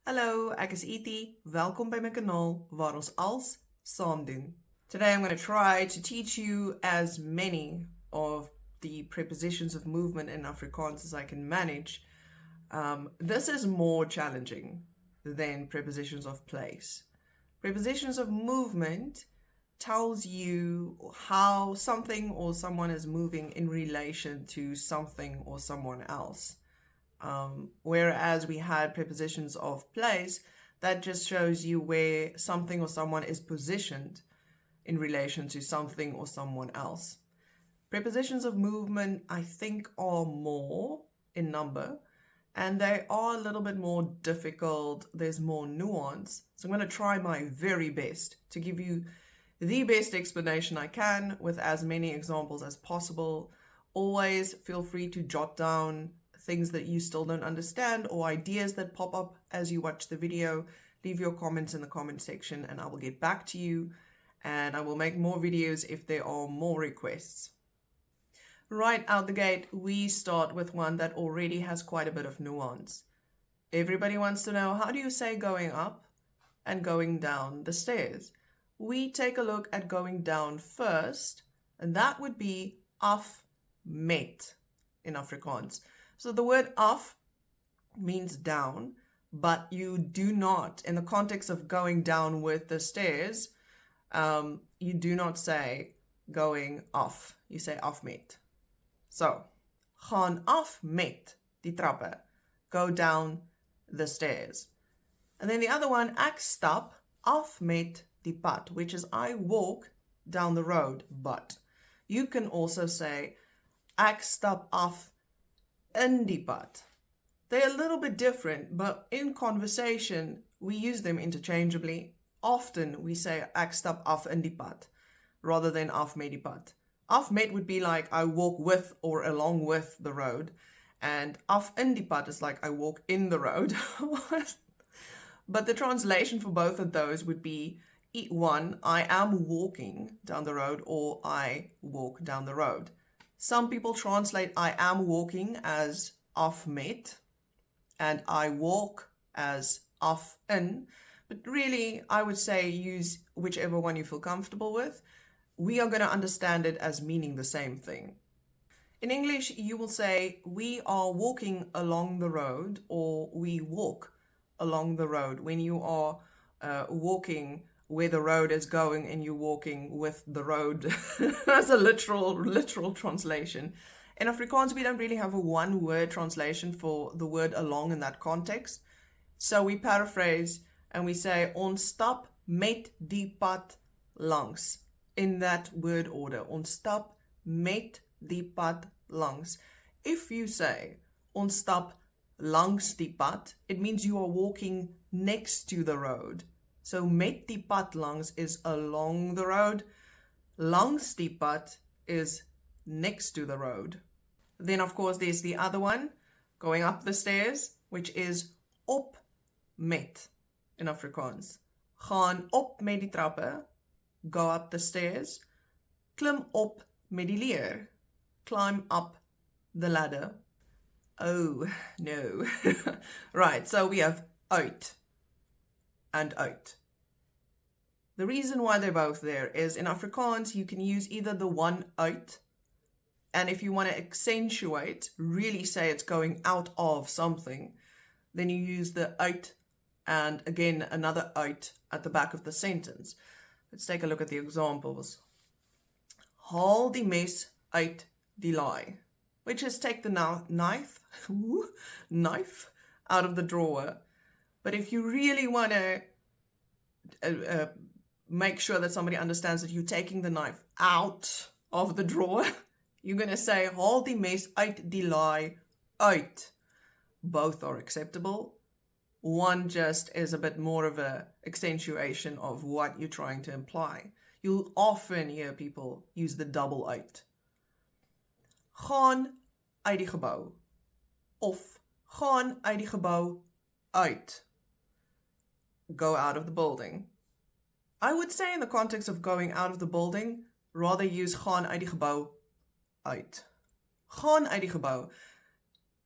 Hallo, ek is Iti. Welkom by my kanaal waar ons als saam doen. Today I'm going to try to teach you as many of the prepositions of movement in Afrikaans as I can manage. This is more challenging than prepositions of place. Prepositions of movement tells you how something or someone is moving in relation to something or someone else. Whereas we had prepositions of place, that just shows you where something or someone is positioned in relation to something or someone else. Prepositions of movement, I think, are more in number, and they are a little bit more difficult. There's more nuance. So I'm going to try my very best to give you the best explanation I can with as many examples as possible. Always feel free to jot down things that you still don't understand or ideas that pop up as you watch the video. Leave your comments in the comment section and I will get back to you, and I will make more videos if there are more requests. Right out the gate, we start with one that already has quite a bit of nuance. Everybody wants to know, how do you say going up and going down the stairs? We take a look at going down first, and that would be af met in Afrikaans. So the word af means down, but you do not, in the context of going down with the stairs, you do not say going af. You say af met. So, gaan af met die trappe. Go down the stairs. And then the other one, ek stap af met die pad, which is I walk down the road, but you can also say ek stap af in die pad. They're a little bit different, but in conversation, we use them interchangeably. Often we say ek stap af in die pad rather than af met die pad. Af met would be like I walk with or along with the road, and af in die pad is like I walk in the road. But the translation for both of those would be one, I am walking down the road, or I walk down the road. Some people translate I am walking as af met and I walk as af in, but really I would say use whichever one you feel comfortable with. We are going to understand it as meaning the same thing. In English, you will say we are walking along the road, or we walk along the road when you are walking where the road is going and you're walking with the road. That's a literal translation. In Afrikaans, we don't really have a one-word translation for the word along in that context. So we paraphrase and we say ons stap met die pad langs, in that word order. Ons stap met die pad langs. If you say ons stap langs die pad, it means you are walking next to the road. So met die pad langs is along the road. Langs die pad is next to the road. Then of course there's the other one, going up the stairs, which is op met in Afrikaans. Gaan op met die trappe, go up the stairs. Klim op met die leer, climb up the ladder. Oh, no. Right, so we have uit and uit. The reason why they're both there is in Afrikaans you can use either the one uit, and if you want to accentuate, really say it's going out of something, then you use the uit and again another uit at the back of the sentence. Let's take a look at the examples. Haal die mes uit die laai, which is take the knife out of the drawer. But if you really want to make sure that somebody understands that you're taking the knife out of the drawer, you're going to say haal die mes uit die laai uit. Both are acceptable. One just is a bit more of a accentuation of what you're trying to imply. You'll often hear people use the double uit. Gaan uit die gebou, of gaan uit die gebou uit. Go out of the building. I would say in the context of going out of the building, rather use gaan uit die gebou uit. Gaan uit die gebou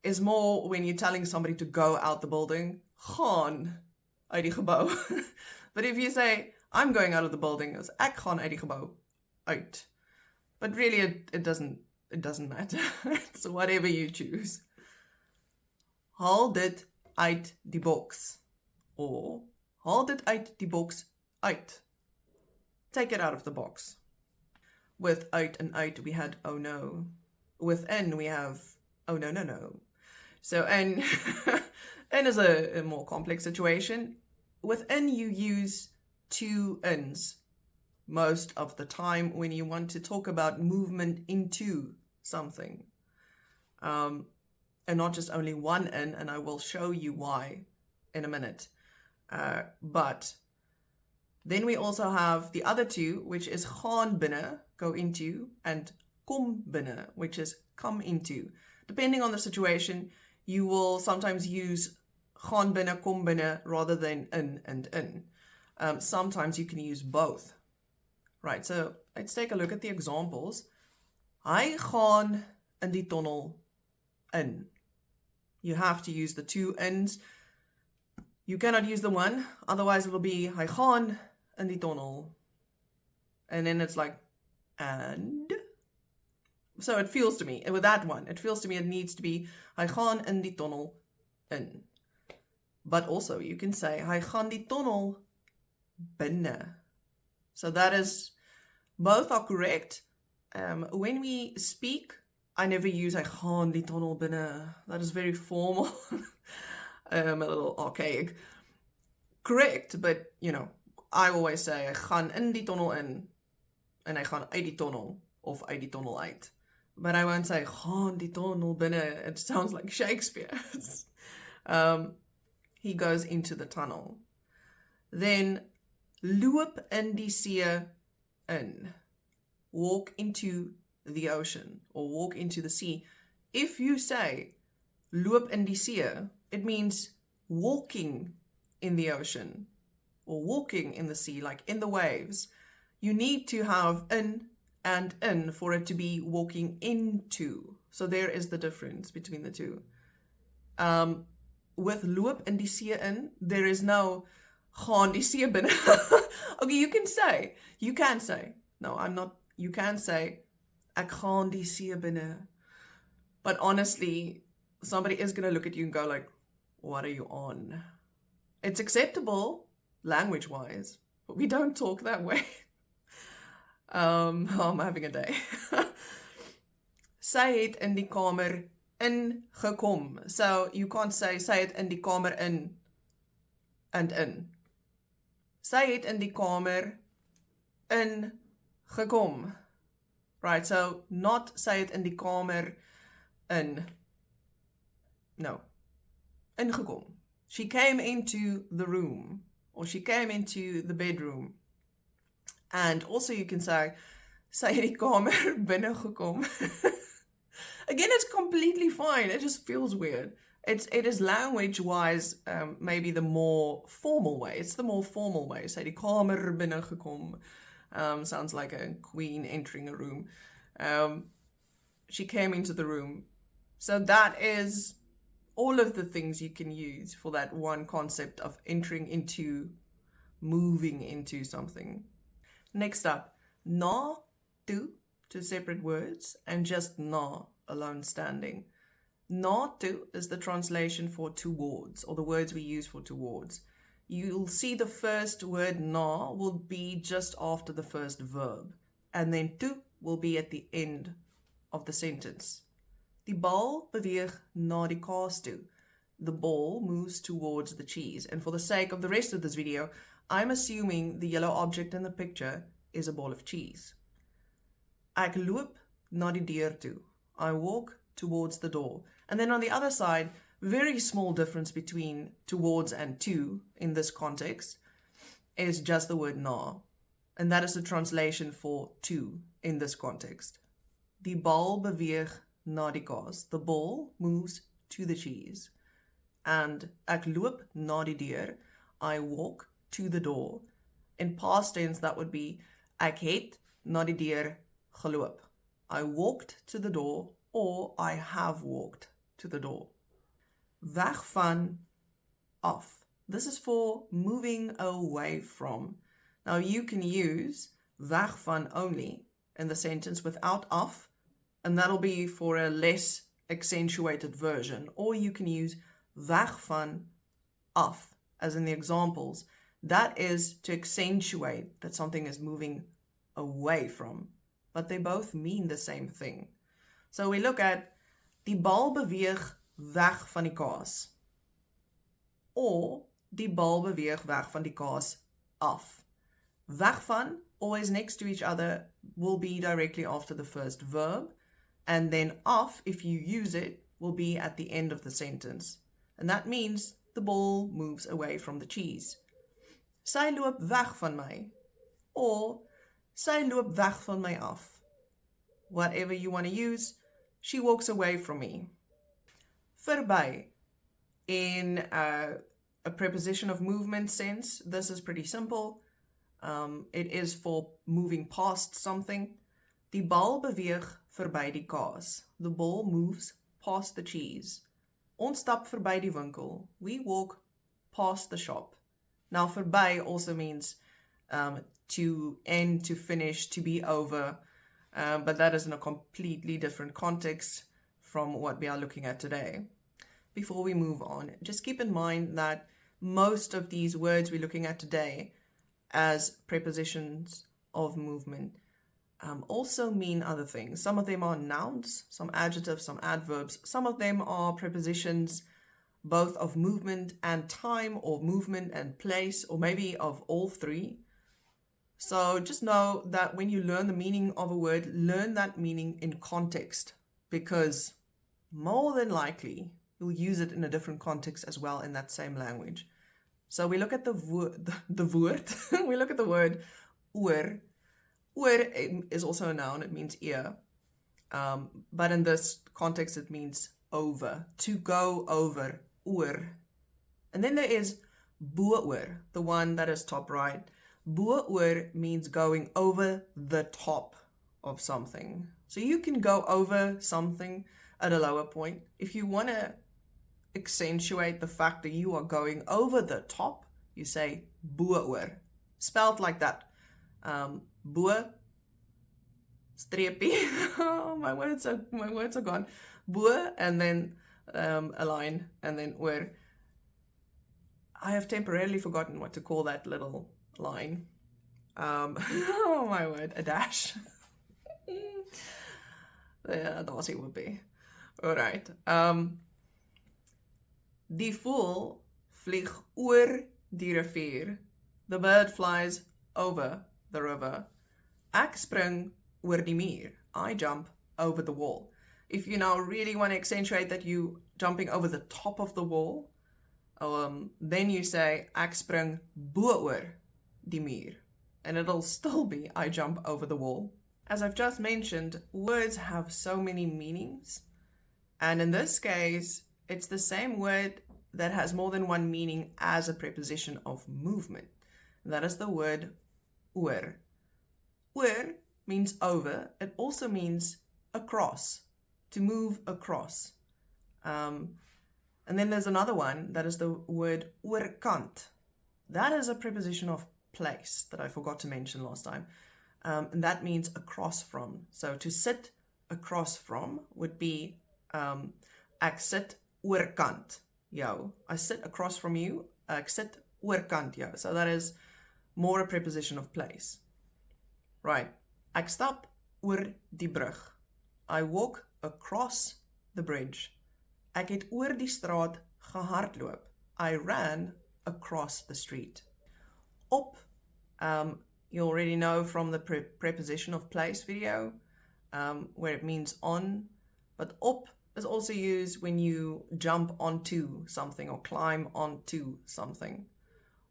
is more when you're telling somebody to go out the building. gaan uit die gebou. But if you say, I'm going out of the building, it's ek gaan uit die gebou uit. But really, it doesn't matter. It's whatever you choose. Haal dit uit die boks. Or, haal dit uit die boks uit. Take it out of the box. With out and out, we had oh no. With in, we have oh no, no, no. So in, in is a more complex situation. Within, you use two ins most of the time when you want to talk about movement into something. And not just only one in, and I will show you why in a minute. But then we also have the other two, which is gaan binne, go into, and kom binne, which is come into. Depending on the situation, you will sometimes use gaan binne, kom binne, rather than in and in. Sometimes you can use both. Right, so let's take a look at the examples. Hy gaan in die tunnel in. You have to use the two ins. You cannot use the one, otherwise it will be hy gaan in die tunnel. And then it's like, and? So it feels to me, with that one, it feels to me it needs to be hy gaan in die tunnel in. But also you can say hy gaan die tunnel binne. So that is, both are correct. When we speak, I never use hy gaan die tunnel binne. That is very formal. A little archaic. Correct, but you know, I always say hy gaan in die tunnel in en hy gaan uit die tunnel of uit die tunnel uit. But I won't say gaan die tunnel binne. It sounds like Shakespeare. He goes into the tunnel. Then loop in die see in. Walk into the ocean or walk into the sea. If you say loop in die see, it means walking in the ocean or walking in the sea, like in the waves. You need to have in and in for it to be walking into. So there is the difference between the two. With loop in die see in, there is no gaan die see binne. Okay, you can say, no, I'm not, you can say, ek gaan die see binne. But honestly, somebody is going to look at you and go like, what are you on? It's acceptable language-wise, but we don't talk that way. I'm having a day. Sy het in die kamer ingekom. So you can't say sy het in die kamer in and in. Sy het in die kamer ingekom. Right, so not sy het in die kamer in. No. Ingekom. She came into the room, or she came into the bedroom. And also you can say, sy het die kamer binnegekom. Again, it's completely fine. It just feels weird. It is language-wise maybe the more formal way. It's the more formal way. Sy het die kamer binnegekom. Sounds like a queen entering a room. She came into the room. So that is all of the things you can use for that one concept of entering into, moving into something. Next up, na, to, two separate words, and just na, alone standing. Na to is the translation for towards, or the words we use for towards. You'll see the first word na will be just after the first verb, and then to will be at the end of the sentence. Die bal beweeg na die kaas toe. The ball moves towards the cheese. And for the sake of the rest of this video, I'm assuming the yellow object in the picture is a ball of cheese. Ek loop na die deur toe. I walk towards the door. And then on the other side, very small difference between towards and to in this context is just the word na. And that is the translation for to in this context. Die bal beweeg na die kaas. The ball moves to the cheese. And ek loop na die deur. I walk to the door. In past tense, that would be ek het na die deur geloop. I walked to the door, or I have walked to the door. Weg van off. This is for moving away from. Now you can use weg van only in the sentence without of, and that'll be for a less accentuated version. Or you can use weg van af, as in the examples. That is to accentuate that something is moving away from. But they both mean the same thing. So we look at die bal beweeg weg van die kaas. Or die bal beweeg weg van die kaas af. Weg van, always next to each other, will be directly after the first verb. And then af, if you use it, will be at the end of the sentence. And that means the ball moves away from the cheese. Sy loop weg van my. Or, sy loop weg van my af. Whatever you want to use, she walks away from me. Verby. In a preposition of movement sense, this is pretty simple. It is for moving past something. Die bal beweeg verby die kaas. The ball moves past the cheese. Ons stap verby die winkel. We walk past the shop. Now, verby also means to end, to finish, to be over. But that is in a completely different context from what we are looking at today. Before we move on, just keep in mind that most of these words we're looking at today as prepositions of movement also mean other things. Some of them are nouns, some adjectives, some adverbs. Some of them are prepositions both of movement and time, or movement and place, or maybe of all three. So just know that when you learn the meaning of a word, learn that meaning in context, because more than likely you'll use it in a different context as well in that same language. So we look at the word, we look at the word oor. Oor is also a noun, it means ear. But in this context it means over, to go over, oor. And then there is bo-oor, the one that is top right. Bo-oor means going over the top of something. So you can go over something at a lower point. If you want to accentuate the fact that you are going over the top, you say bo-oor. Spelled like that. Bo, streepie. Oh, my words are gone. Bo, and then a line, and then oor. I have temporarily forgotten what to call that little line. Oh my word, a dash. Yeah, daar's die woopie. Alright. Die voël vlieg oor die rivier. The bird flies over the river. Ek spring oor die muur. I jump over the wall. If you now really want to accentuate that you jumping over the top of the wall, then you say ek spring bo-oor die muur. And it'll still be I jump over the wall. As I've just mentioned, words have so many meanings. And in this case, it's the same word that has more than one meaning as a preposition of movement. And that is the word oor. Oor means over. It also means across, to move across. And then there's another one that is the word oorkant. That is a preposition of place that I forgot to mention last time. And that means across from. So to sit across from would be ek sit oorkant jou. I sit across from you. Ek sit oorkant jou. So that is more a preposition of place. Right. Ek stap oor die brug. I walk across the bridge. Ek het oor die straat gehardloop. I ran across the street. Op, you already know from the preposition of place video, where it means on, but op is also used when you jump onto something or climb onto something.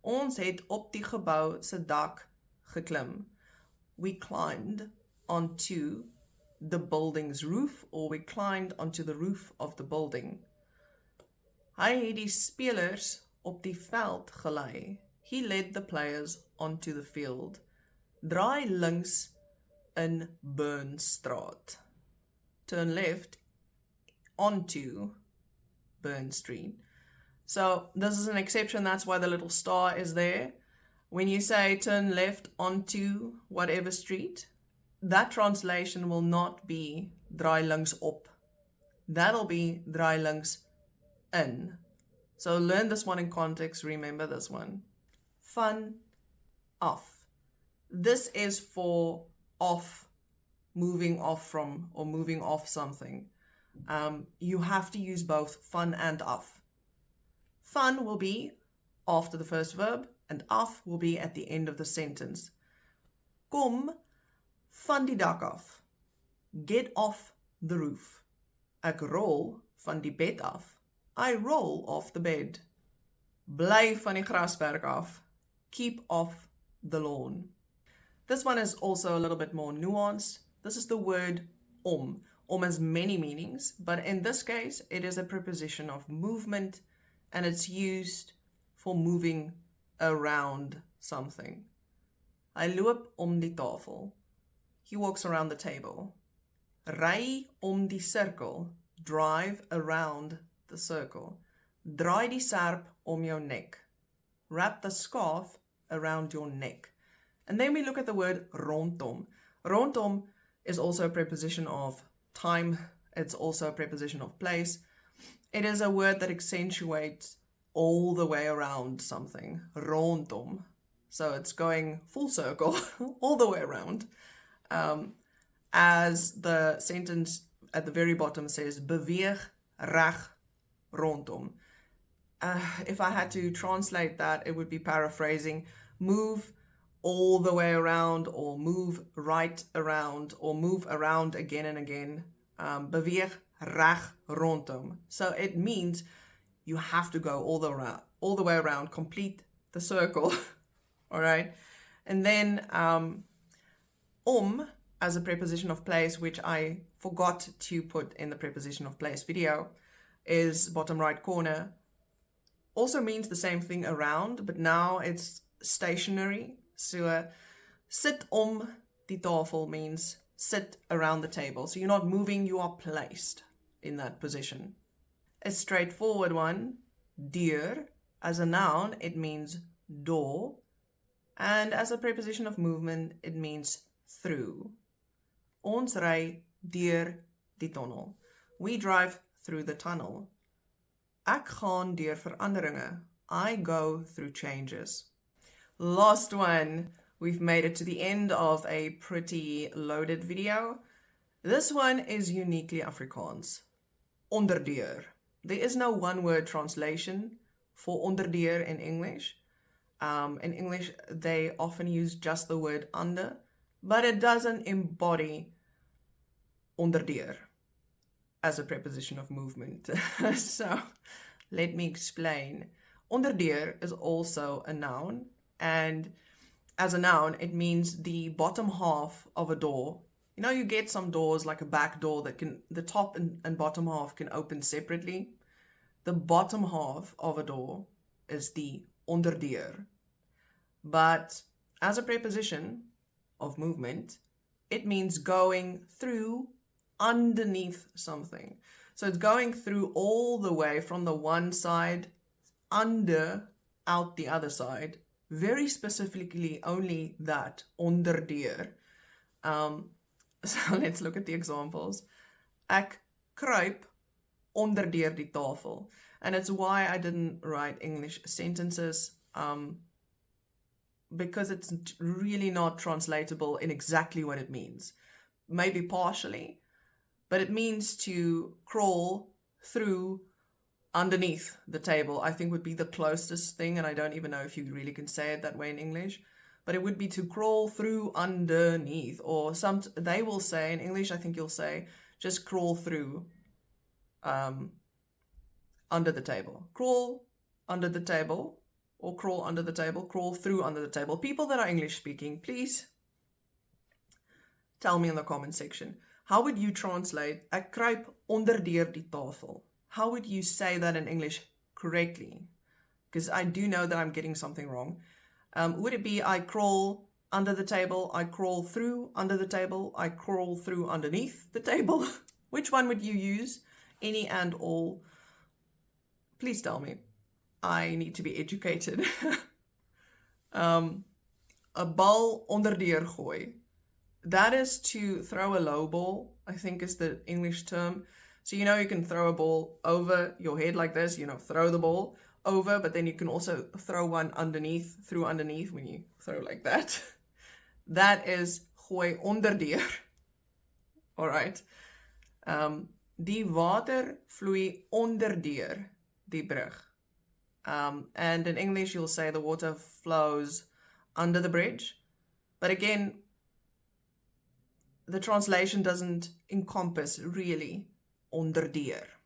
Ons het op die gebou se dak geklim. We climbed onto the building's roof, or we climbed onto the roof of the building. Hy het die spelers op die veld gelei. He led the players onto the field. Draai links in Burnstraat. Turn left onto Burn Street. So this is an exception. That's why the little star is there. When you say turn left onto whatever street, that translation will not be draai links op. That'll be draai links in. So learn this one in context. Remember this one. Van af. This is for off, moving off from or moving off something. You have to use both van and af. Van will be after the first verb, and af will be at the end of the sentence. Kom van die dak af. Get off the roof. Ek rol van die bed af. I roll off the bed. Bly van die grasperk af. Keep off the lawn. This one is also a little bit more nuanced. This is the word om. Om has many meanings, but in this case, it is a preposition of movement, and it's used for moving around something. Hy loop om die tafel. He walks around the table. Ry om die cirkel. Drive around the circle. Draai die serp om jou nek. Wrap the scarf around your neck. And then we look at the word rondom. Rondom is also a preposition of time. It's also a preposition of place. It is a word that accentuates all the way around something. Rondom. So it's going full circle all the way around. As the sentence at the very bottom says, beweeg reg rondom. If I had to translate that, it would be paraphrasing, move all the way around, or move right around, or move around again and again. Beweeg reg rondom. So it means you have to go all the way around, complete the circle. All right. And then as a preposition of place, which I forgot to put in the preposition of place video, is bottom right corner. Also means the same thing around, but now it's stationary. So sit om die tafel means sit around the table. So you're not moving, you are placed in that position. A straightforward one, deur. As a noun, it means door. And as a preposition of movement, it means through. Ons ry deur die tunnel. We drive through the tunnel. Ek gaan deur veranderinge. I go through changes. Last one. We've made it to the end of a pretty loaded video. This one is uniquely Afrikaans. Onderdeur. There is no one-word translation for onderdeur in English. In English, they often use just the word under, but it doesn't embody onderdeur as a preposition of movement. So, let me explain. Onderdeur is also a noun, and as a noun, it means the bottom half of a door. You know, you get some doors like a back door that the top and bottom half can open separately. The bottom half of a door is the onderdeur. But as a preposition of movement, it means going through, underneath something. So it's going through all the way from the one side, under, out the other side. Very specifically, only that, onderdeur. So let's look at the examples. Ek kruip onderdeur die tafel. And it's why I didn't write English sentences, because it's really not translatable in exactly what it means. Maybe partially, but it means to crawl through underneath the table, I think would be the closest thing, and I don't even know if you really can say it that way in English, but it would be to crawl through underneath, or they will say in English, I think you'll say, just crawl through under the table. Crawl under the table, or crawl under the table, crawl through under the table. People that are English speaking, please tell me in the comment section. How would you translate ek kruip onderdeur die tafel? How would you say that in English correctly? Because I do know that I'm getting something wrong. Would it be I crawl under the table, I crawl through under the table, I crawl through underneath the table? Which one would you use? Any and all? Please tell me. I need to be educated. A bal onderdeur gooi. That is to throw a low ball, I think is the English term. So you can throw a ball over your head like this, throw the ball over, but then you can also throw one through underneath when you throw like that. That is gooi onderdeur. All right. Die water vloei onderdeur die brug. And in English, you'll say the water flows under the bridge. But again, the translation doesn't encompass really onderdeur.